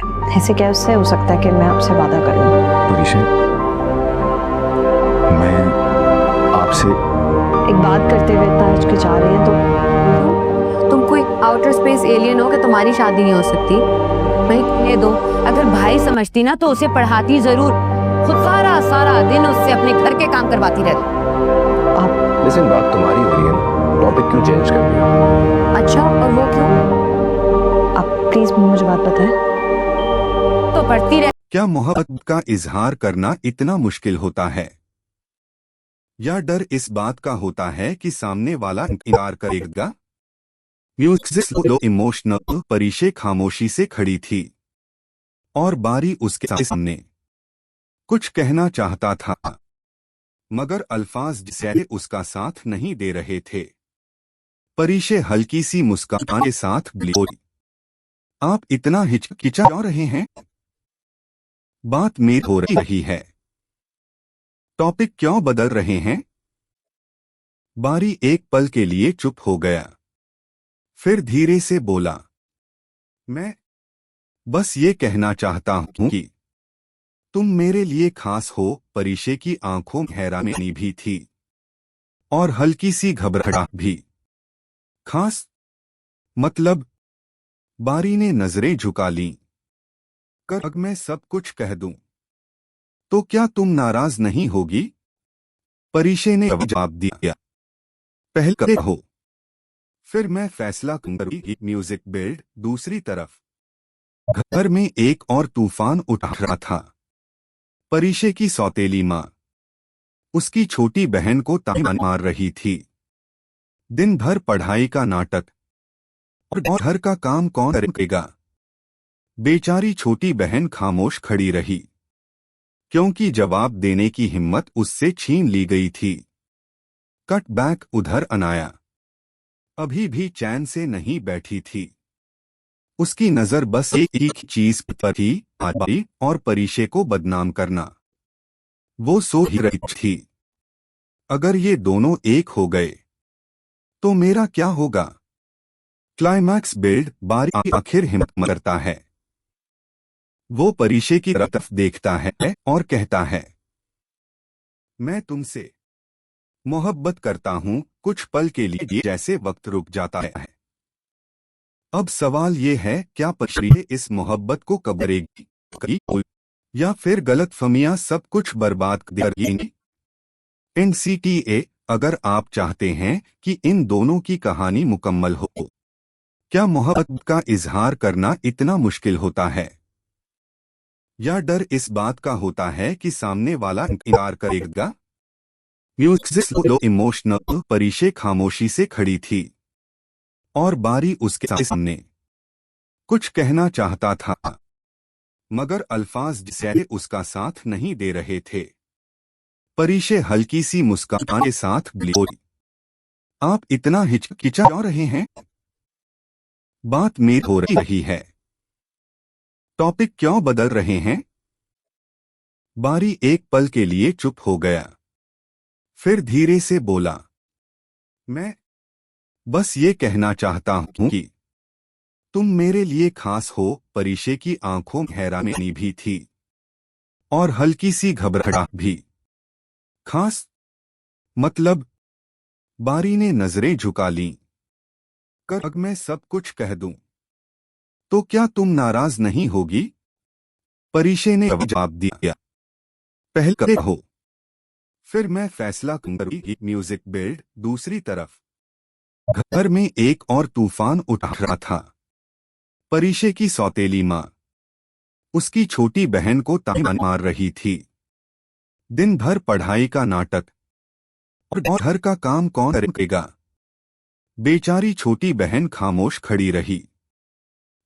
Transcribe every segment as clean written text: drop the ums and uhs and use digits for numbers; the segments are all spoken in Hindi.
ऐसे कैसे हो सकता है कि मैं आपसे वादा करूं? परिशे, मैं आपसे एक बात करते हुए इतना हिचकिचा रही है तो तुम कोई आउटर स्पेस एलियन हो कि तुम्हारी शादी नहीं हो सकती? भाई कह दो, अगर भाई समझती ना तो उसे पढ़ाती जरूर, खुद सारा सारा दिन उससे अपने घर के काम करवाती रहती। आप लेकिन बात तुम्हारी हो रही है ना, टॉपिक क्यों चेंज कर रही हो? अच्छा, और वो क्यों? आप प्लीज मुझे बात बताएं। तो पढ़ती रह। क्या मोहब्बत का इजहार करना इतना मुश्किल होता है, या डर इस बात का होता है कि सामने वाला इनकार करेगा? म्यूजिक लो इमोशनल। परिशे खामोशी से खड़ी थी और बारी उसके सामने। कुछ कहना चाहता था मगर अल्फाज जैसे उसका साथ नहीं दे रहे थे। परिशे हल्की सी मुस्कान के साथ बोली, आप इतना हिचकिचा क्यों रहे हैं? बात में हो रही है, टॉपिक क्यों बदल रहे हैं? बारी एक पल के लिए चुप हो गया, फिर धीरे से बोला, मैं बस ये कहना चाहता हूं कि तुम मेरे लिए खास हो। परिशे की आंखों में हैरानी भी थी और हल्की सी घबराहट भी। खास मतलब? बारी ने नजरें झुका लीं। अगर मैं सब कुछ कह दूं तो क्या तुम नाराज नहीं होगी? परिशे ने जवाब दिया, पहले कहो फिर मैं फैसला करूंगी। Music build. दूसरी तरफ घर में एक और तूफान उठ रहा था। परिशे की सौतेली माँ उसकी छोटी बहन को ताना मार रही थी। दिन भर पढ़ाई का नाटक और घर का काम कौन करेगा? बेचारी छोटी बहन खामोश खड़ी रही, क्योंकि जवाब देने की हिम्मत उससे छीन ली गई थी। Cut back. उधर अनाया अभी भी चैन से नहीं बैठी थी। उसकी नजर बस एक ही चीज पर थी, बारी और परिशे को बदनाम करना। वो सो ही रही थी। अगर ये दोनों एक हो गए तो मेरा क्या होगा? Climax build. बारी आखिर हिम्मत करता है। वो परिशे की तरफ देखता है और कहता है, मैं तुमसे मोहब्बत करता हूं। कुछ पल के लिए जैसे वक्त रुक जाता है। अब सवाल ये है, क्या परिशे इस मोहब्बत को कबरेगी या फिर गलतफहमियां सब कुछ बर्बाद कर देंगी? NCTA। अगर आप चाहते हैं कि इन दोनों की कहानी मुकम्मल हो, क्या मोहब्बत का इजहार करना इतना मुश्किल होता है, या डर इस बात का होता है कि सामने वाला इनकार करेगा? म्यूजिक लो इमोशनल। परिशे खामोशी से खड़ी थी और बारी उसके सामने। कुछ कहना चाहता था मगर अल्फाज जैसे उसका साथ नहीं दे रहे थे। परिशे हल्की सी मुस्कान के साथ बोली, आप इतना हिचकिचा क्यों रहे हैं? बात में हो रही है, टॉपिक क्यों बदल रहे हैं? बारी एक पल के लिए चुप हो गया, फिर धीरे से बोला, मैं बस ये कहना चाहता हूं कि तुम मेरे लिए खास हो। परिशे की आंखों में हैरानी भी थी और हल्की सी घबराहट भी। खास मतलब? बारी ने नजरें झुका लीं। अगर मैं सब कुछ कह दूं तो क्या तुम नाराज नहीं होगी? परिशे ने जवाब दिया, पहले कहो फिर मैं फैसला करूंगी। Music build. दूसरी तरफ घर में एक और तूफान उठ रहा था। परिशे की सौतेली माँ उसकी छोटी बहन को ताना मार रही थी। दिन भर पढ़ाई का नाटक और घर का काम कौन करेगा? बेचारी छोटी बहन खामोश खड़ी रही,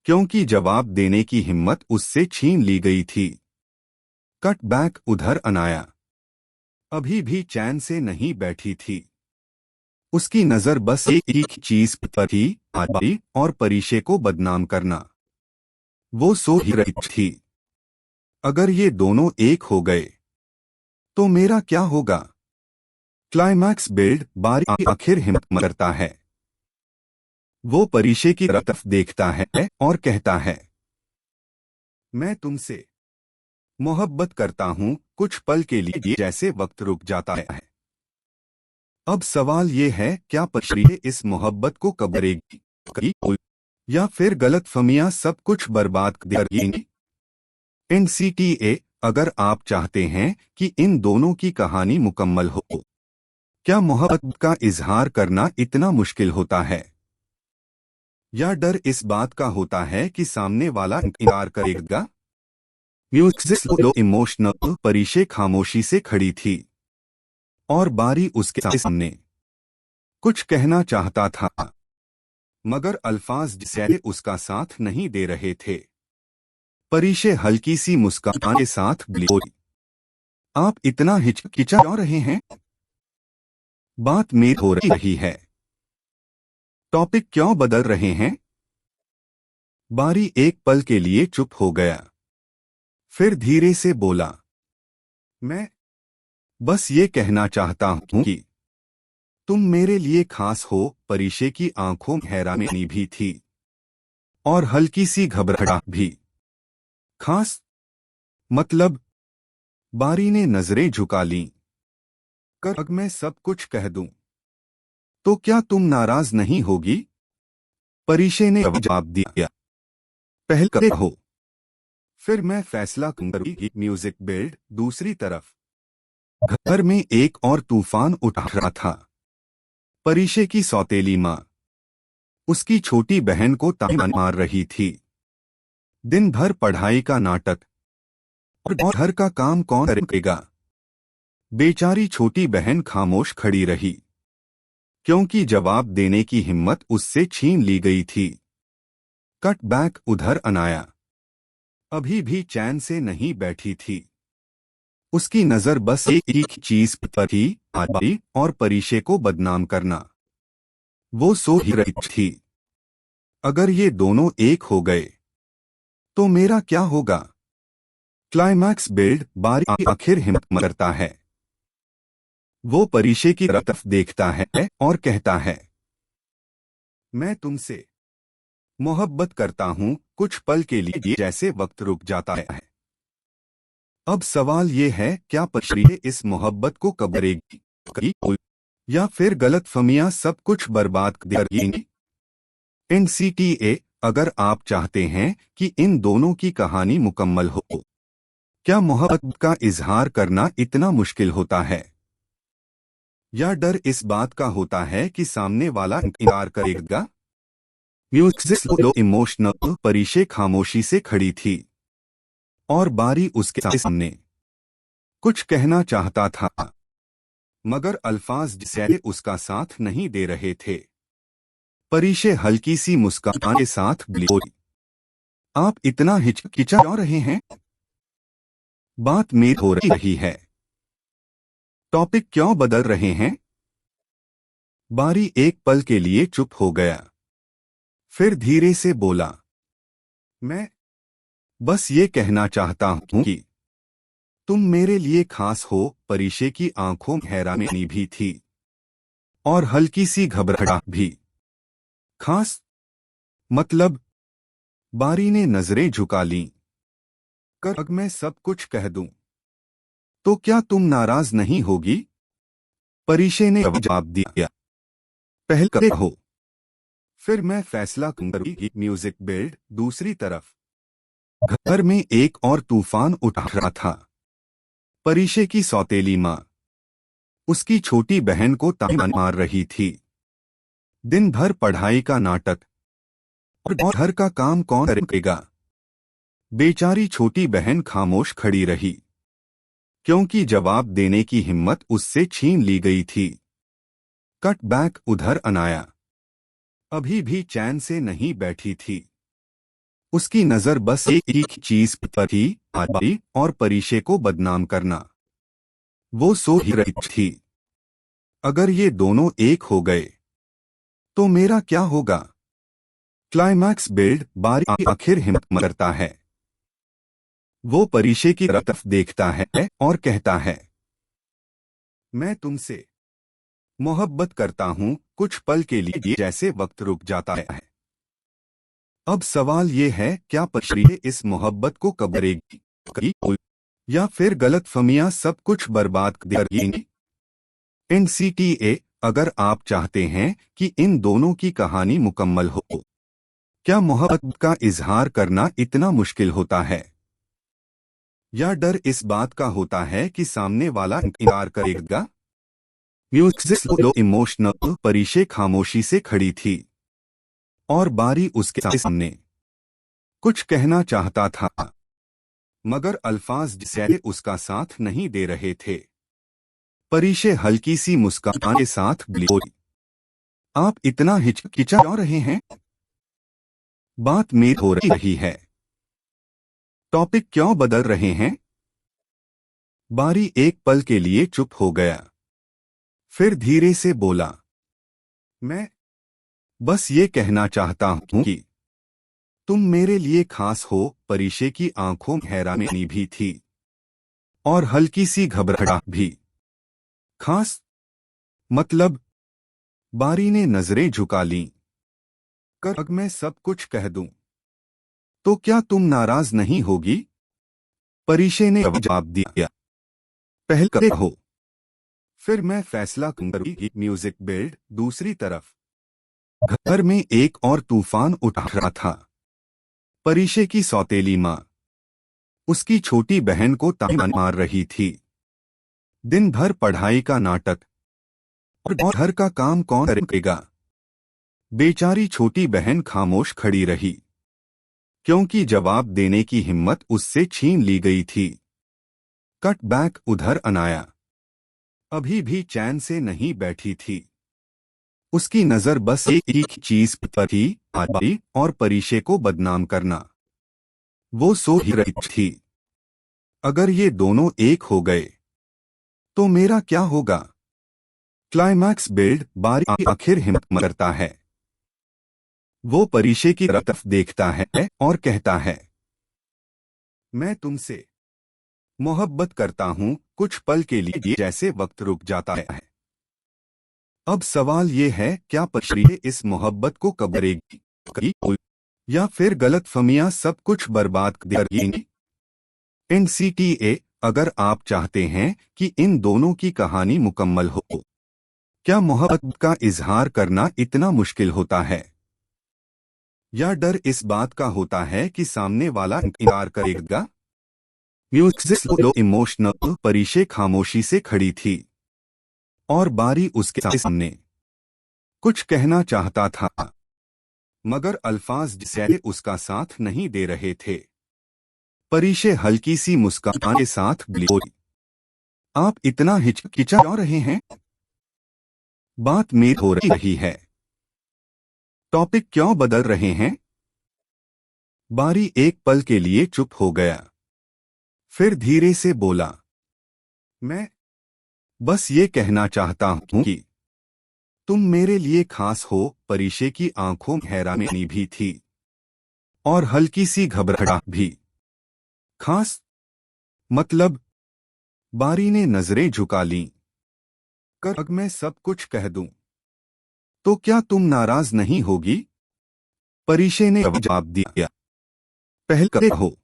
क्योंकि जवाब देने की हिम्मत उससे छीन ली गई थी। Cut back. उधर अनाया अभी भी चैन से नहीं बैठी थी। उसकी नजर बस एक ही चीज पर थी, बारी और परिशे को बदनाम करना। वो सो ही रही थी। अगर ये दोनों एक हो गए तो मेरा क्या होगा? Climax build. बारी आखिर हिम्मत करता है। वो परिशे की तरफ देखता है और कहता है, मैं तुमसे मोहब्बत करता हूं कुछ पल के लिए जैसे वक्त रुक जाता है। अब सवाल ये है, क्या परिशे इस मोहब्बत को कबरेगी या फिर गलतफहमियां सब कुछ बर्बाद कर देंगी। NCTA, अगर आप चाहते हैं कि इन दोनों की कहानी मुकम्मल हो, क्या मोहब्बत का इजहार करना इतना मुश्किल होता है, या डर इस बात का होता है कि सामने वाला इनकार करेगा। Music emotional. परिशे खामोशी से खड़ी थी और बारी उसके सामने। कुछ कहना चाहता था मगर अल्फाज जैसे उसका साथ नहीं दे रहे थे। परिशे हल्की सी मुस्कान के साथ बोली, आप इतना हिचकिचा क्यों रहे हैं? बात मेरी हो रही है। टॉपिक क्यों बदल रहे हैं? बारी एक पल के लिए चुप हो गया, फिर धीरे से बोला, मैं बस ये कहना चाहता हूं कि तुम मेरे लिए खास हो। परिशे की आंखों में हैरानी भी थी और हल्की सी घबराहट भी। खास मतलब? बारी ने नजरें झुका लीं। अगर मैं सब कुछ कह दूं तो क्या तुम नाराज नहीं होगी? परिशे ने जवाब दिया, पहले कहो फिर मैं फैसला करूंगी। Music build. दूसरी तरफ घर में एक और तूफान उठ रहा था। परिशे की सौतेली माँ उसकी छोटी बहन को ताना मार रही थी। दिन भर पढ़ाई का नाटक और घर का काम कौन करेगा। बेचारी छोटी बहन खामोश खड़ी रही, क्योंकि जवाब देने की हिम्मत उससे छीन ली गई थी। Cut back. उधर अनाया अभी भी चैन से नहीं बैठी थी। उसकी नजर बस एक ही चीज पर थी, आदि और परिशे को बदनाम करना। वो सो ही रही थी। अगर ये दोनों एक हो गए तो मेरा क्या होगा? Climax build. बारी आखिर हिम्मत करता है। वो परिशे की तरफ देखता है और कहता है, मैं तुमसे मोहब्बत करता हूं कुछ पल के लिए जैसे वक्त रुक जाता है। अब सवाल ये है, क्या परिशे इस मोहब्बत को कबरेगी या फिर गलतफहमियां सब कुछ बर्बाद कर देंगी। NCTA, अगर आप चाहते हैं कि इन दोनों की कहानी मुकम्मल हो, क्या मोहब्बत का इजहार करना इतना मुश्किल होता है, या डर इस बात का होता है कि सामने वाला इनकार करेगा। Music emotional. परिशे खामोशी से खड़ी थी और बारी उसके सामने। कुछ कहना चाहता था मगर अल्फाज जैसे उसका साथ नहीं दे रहे थे। परिशे हल्की सी मुस्कान के साथ बोली, आप इतना हिचकिचा क्यों रहे हैं? बात मेरी हो रही है। टॉपिक क्यों बदल रहे हैं? बारी एक पल के लिए चुप हो गया, फिर धीरे से बोला, मैं बस ये कहना चाहता हूं कि तुम मेरे लिए खास हो। परिशे की आंखों में हैरानी भी थी और हल्की सी घबराहट भी। खास मतलब? बारी ने नजरें झुका लीं। अगर मैं सब कुछ कह दूं तो क्या तुम नाराज नहीं होगी? परिशे ने जवाब दिया, पहले कहो फिर मैं फैसला करूंगी। Music build. दूसरी तरफ घर में एक और तूफान उठ रहा था। परिशे की सौतेली माँ उसकी छोटी बहन को ताना मार रही थी। दिन भर पढ़ाई का नाटक और घर का काम कौन करेगा। बेचारी छोटी बहन खामोश खड़ी रही, क्योंकि जवाब देने की हिम्मत उससे छीन ली गई थी। Cut back. उधर अनाया अभी भी चैन से नहीं बैठी थी। उसकी नजर बस एक ही चीज पर थी, आदि और परिशे को बदनाम करना। वो सो ही रही थी। अगर ये दोनों एक हो गए तो मेरा क्या होगा? Climax build. बारी आखिर हिम्मत करता है। वो परिशे की तरफ देखता है और कहता है, मैं तुमसे मोहब्बत करता हूं कुछ पल के लिए जैसे वक्त रुक जाता है। अब सवाल ये है, क्या परिशे इस मोहब्बत को करेगी या फिर गलतफहमियां सब कुछ बर्बाद कर देंगी। NCTA, अगर आप चाहते हैं कि इन दोनों की कहानी मुकम्मल हो, क्या मोहब्बत का इजहार करना इतना मुश्किल होता है, या डर इस बात का होता है कि सामने वाला इनकार करेगा। Music emotional. परिशे खामोशी से खड़ी थी और बारी उसके सामने। कुछ कहना चाहता था मगर अल्फाज जैसे उसका साथ नहीं दे रहे थे। परिशे हल्की सी मुस्कान के साथ बोली, आप इतना हिचकिचा क्यों रहे हैं? बात मेरी हो रही है। टॉपिक क्यों बदल रहे हैं? बारी एक पल के लिए चुप हो गया, फिर धीरे से बोला, मैं बस ये कहना चाहता हूं कि तुम मेरे लिए खास हो। परिशे की आंखों में हैरानी भी थी और हल्की सी घबराहट भी। खास मतलब? बारी ने नजरें झुका लीं। अगर मैं सब कुछ कह दूं तो क्या तुम नाराज नहीं होगी? परिशे ने जवाब दिया, पहले कहो फिर मैं फैसला करूंगी। Music build. दूसरी तरफ घर में एक और तूफान उठ रहा था। परिशे की सौतेली माँ उसकी छोटी बहन को ताना मार रही थी। दिन भर पढ़ाई का नाटक और घर का काम कौन करेगा। बेचारी छोटी बहन खामोश खड़ी रही, क्योंकि जवाब देने की हिम्मत उससे छीन ली गई थी। Cut back. उधर अनाया अभी भी चैन से नहीं बैठी थी। उसकी नजर बस एक ही चीज पर थी, आदि और परिशे को बदनाम करना। वो सो ही रही थी। अगर ये दोनों एक हो गए तो मेरा क्या होगा? Climax build. बारी आखिर हिम्मत करता है। वो परिशे की तरफ देखता है और कहता है, मैं तुमसे मोहब्बत करता हूं। कुछ पल के लिए जैसे वक्त रुक जाता है। अब सवाल ये है, क्या परिशे इस मोहब्बत को करेगी या फिर गलतफहमियां सब कुछ बर्बाद कर देंगी। NCTA, अगर आप चाहते हैं कि इन दोनों की कहानी मुकम्मल हो, क्या मोहब्बत का इजहार करना इतना मुश्किल होता है, या डर इस बात का होता है कि सामने वाला इनकार करेगा। Music emotional. परिशे खामोशी से खड़ी थी और बारी उसके सामने। कुछ कहना चाहता था मगर अल्फाज जैसे उसका साथ नहीं दे रहे थे। परिशे हल्की सी मुस्कान के साथ बोली, आप इतना हिचकिचा क्यों रहे हैं? बात मेरी हो रही है। टॉपिक क्यों बदल रहे हैं? बारी एक पल के लिए चुप हो गया, फिर धीरे से बोला, मैं बस ये कहना चाहता हूं कि तुम मेरे लिए खास हो। परिशे की आंखों में हैरानी भी थी और हल्की सी घबराहट भी। खास मतलब? बारी ने नजरें झुका लीं। अगर मैं सब कुछ कह दूं तो क्या तुम नाराज नहीं होगी? परिशे ने जवाब दिया, पहले कहो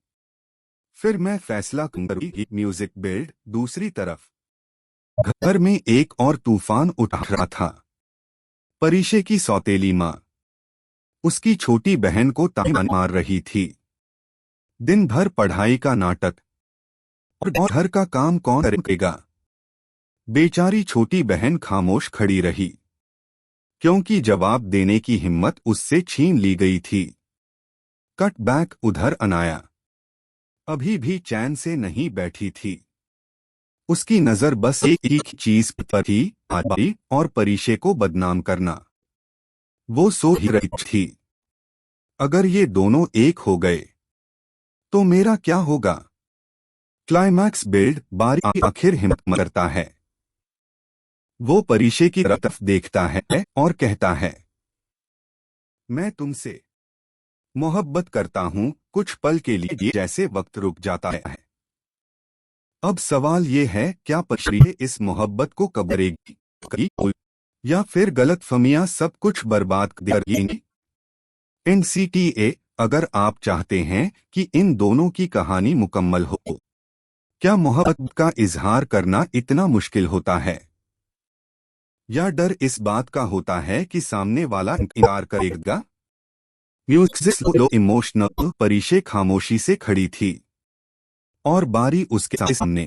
फिर मैं फैसला करूंगी। Music build. दूसरी तरफ घर में एक और तूफान उठ रहा था। परिशे की सौतेली माँ उसकी छोटी बहन को ताना मार रही थी। दिन भर पढ़ाई का नाटक और घर का काम कौन करेगा। बेचारी छोटी बहन खामोश खड़ी रही, क्योंकि जवाब देने की हिम्मत उससे छीन ली गई थी। Cut back. उधर अनाया अभी भी चैन से नहीं बैठी थी। उसकी नजर बस एक ही चीज पर थी, आदि और परिशे को बदनाम करना। वो सो ही रही थी। अगर ये दोनों एक हो गए तो मेरा क्या होगा? Climax build. बारी आखिर हिम्मत करता है। वो परिशे की तरफ देखता है और कहता है, मैं तुमसे मोहब्बत करता हूं। कुछ पल के लिए जैसे वक्त रुक जाता है। अब सवाल ये है, क्या परिशे इस मोहब्बत को करेगी या फिर गलतफहमियां सब कुछ बर्बाद कर देंगी। NCTA, अगर आप चाहते हैं कि इन दोनों की कहानी मुकम्मल हो, क्या मोहब्बत का इजहार करना इतना मुश्किल होता है, या डर इस बात का होता है कि सामने वाला इनकार करेगा? म्यूजिक लो इमोशनल। परिशे खामोशी से खड़ी थी और बारी उसके सामने।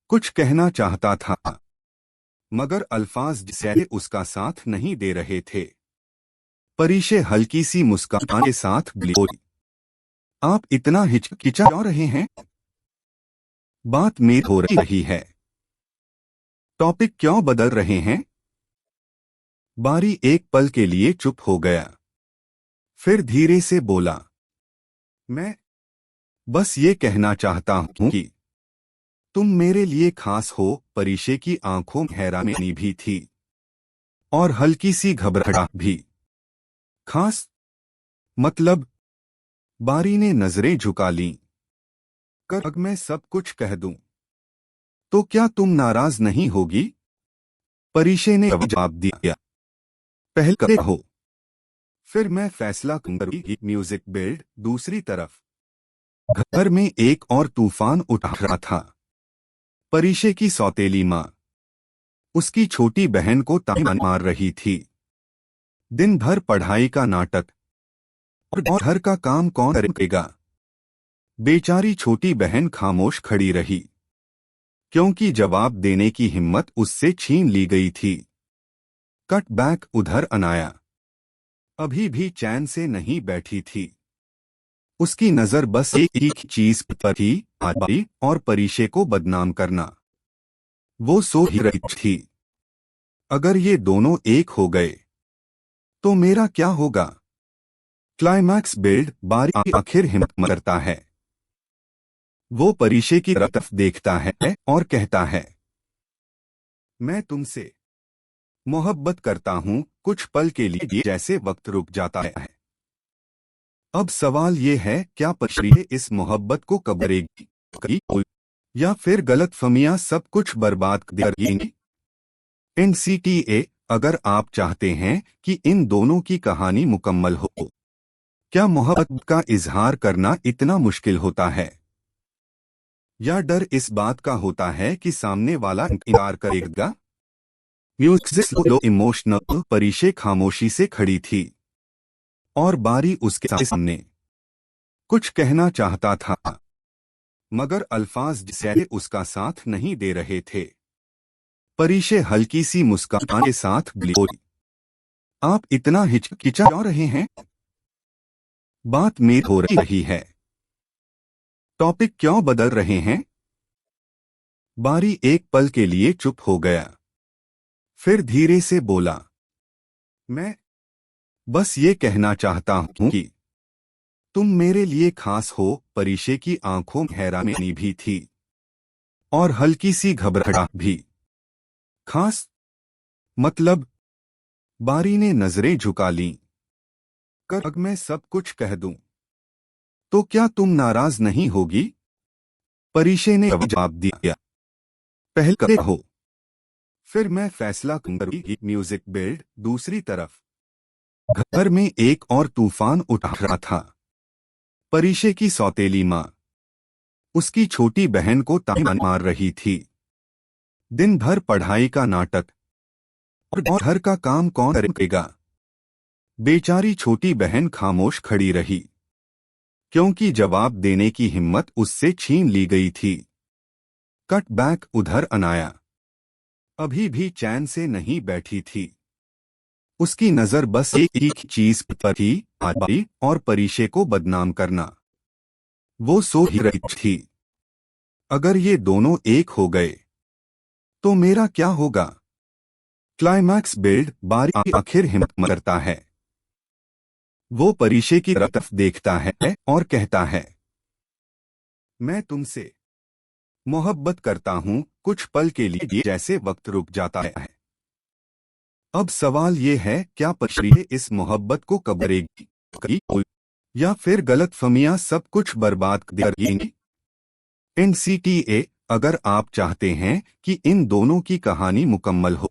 कुछ कहना चाहता था मगर अल्फाज जैसे उसका साथ नहीं दे रहे थे। परिशे हल्की सी मुस्कान के साथ बोली, आप इतना हिचकिचा क्यों रहे हैं? बात मेरी हो रही है। टॉपिक क्यों बदल रहे हैं? बारी एक पल के लिए चुप हो गया, फिर धीरे से बोला, मैं बस ये कहना चाहता हूं कि तुम मेरे लिए खास हो। परिशे की आंखों में हैरानी भी थी और हल्की सी घबराहट भी। खास मतलब? बारी ने नजरें झुका लीं। अगर मैं सब कुछ कह दूं तो क्या तुम नाराज नहीं होगी? परिशे ने जवाब दिया, पहले कहो फिर मैं फैसला करूंगी। Music build. दूसरी तरफ घर में एक और तूफान उठ रहा था। परिशे की सौतेली माँ उसकी छोटी बहन को ताना मार रही थी। दिन भर पढ़ाई का नाटक और घर का काम कौन करेगा? बेचारी छोटी बहन खामोश खड़ी रही, क्योंकि जवाब देने की हिम्मत उससे छीन ली गई थी। Cut back. उधर अनाया अभी भी चैन से नहीं बैठी थी। उसकी नजर बस एक ही चीज पर थी, बारी और परिशे को बदनाम करना। वो सो ही रही थी। अगर ये दोनों एक हो गए तो मेरा क्या होगा? Climax build. बारी आखिर हिम्मत करता है। वो परिशे की तरफ देखता है और कहता है, मैं तुमसे मोहब्बत करता हूं। कुछ पल के लिए जैसे वक्त रुक जाता है। अब सवाल ये है, क्या परिशे इस मोहब्बत को कबरेगी या फिर गलतफहमियां सब कुछ बर्बाद कर देंगी? NCTA। अगर आप चाहते हैं कि इन दोनों की कहानी मुकम्मल हो, क्या मोहब्बत का इजहार करना इतना मुश्किल होता है, या डर इस बात का होता है कि सामने वाला इनकार करेगा? म्यूजिक लो इमोशनल। परिशे खामोशी से खड़ी थी और बारी उसके सामने। कुछ कहना चाहता था मगर अल्फाज जैसे उसका साथ नहीं दे रहे थे। परिशे हल्की सी मुस्कान के साथ बोली, आप इतना हिचकिचा क्यों रहे हैं? बात मेरी हो रही है। टॉपिक क्यों बदल रहे हैं? बारी एक पल के लिए चुप हो गया, फिर धीरे से बोला, मैं बस ये कहना चाहता हूं कि तुम मेरे लिए खास हो। परिशे की आंखों में हैरानी भी थी और हल्की सी घबराहट भी। खास मतलब? बारी ने नजरें झुका लीं। अगर मैं सब कुछ कह दूं तो क्या तुम नाराज नहीं होगी? परिशे ने जवाब दिया, पहले कहो फिर मैं फैसला करूंगी। Music build. दूसरी तरफ घर में एक और तूफान उठ रहा था। परिशे की सौतेली माँ उसकी छोटी बहन को ताना मार रही थी। दिन भर पढ़ाई का नाटक और घर का काम कौन करेगा? बेचारी छोटी बहन खामोश खड़ी रही, क्योंकि जवाब देने की हिम्मत उससे छीन ली गई थी। Cut back. उधर अनाया अभी भी चैन से नहीं बैठी थी। उसकी नजर बस एक ही चीज पर थी, बारी और परिशे को बदनाम करना। वो सो ही रही थी। अगर ये दोनों एक हो गए तो मेरा क्या होगा? Climax build. बारी आखिर हिम्मत करता है। वो परिशे की तरफ देखता है और कहता है, मैं तुमसे मोहब्बत करता हूं। कुछ पल के लिए जैसे वक्त रुक जाता है। अब सवाल ये है, क्या परिशे इस मोहब्बत को कबरेगी या फिर गलतफहमियां सब कुछ बर्बाद कर देंगी? NCTA। अगर आप चाहते हैं कि इन दोनों की कहानी मुकम्मल हो,